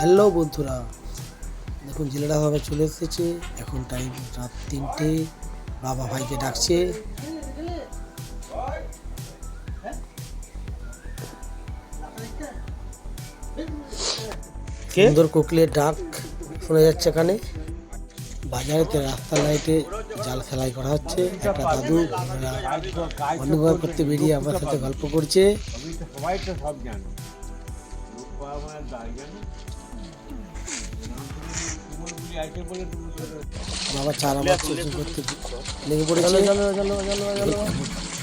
Hello বন্ধুরা, দেখুন জেলেরা ভাবে চলে এসেছে। এখন টাইম রাত 3টে। বাবা ভাইকে ডাকছে। সুন্দর কোকিলের ডাক শোনা যাচ্ছে এখানে। বাজারেতে রাস্তা লাইটে জাল খেলাই করা হচ্ছে। একটা দাদু মর্নিং ওয়াক করতে বেরিয়ে আমার সাথে গল্প করছে। বাবা চারা মাছ করতে লেগে পড়েছে।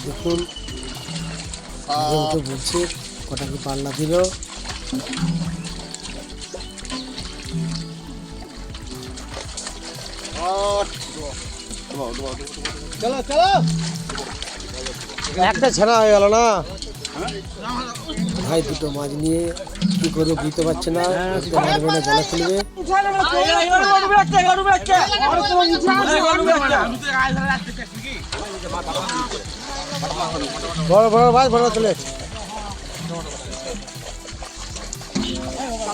দেখুন বলছে কটা কি পাল্লা দিল। একটা ছাড়া হয়ে গেল না ভাই। দুটো মাছ নিয়ে কি করবে বুঝতে পারছে না। মারবে না, জলে ফেলবে। বড় বড় ভাই, বড় চলে।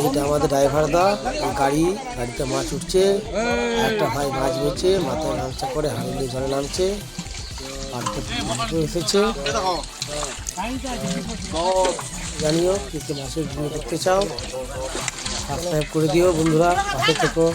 এটা আমাদের ড্রাইভার দা গাড়িতে মাছ উঠছে। একটা ভাই মাছ ধরছে, মাথায় গামছা করে হাড়ি নিয়ে জলে নামছে। এসেছে। জানিও কি কি মাছের ভিডিও দেখতে চাও, সাবস্ক্রাইব করে দিও বন্ধুরা, পাশে থেকো।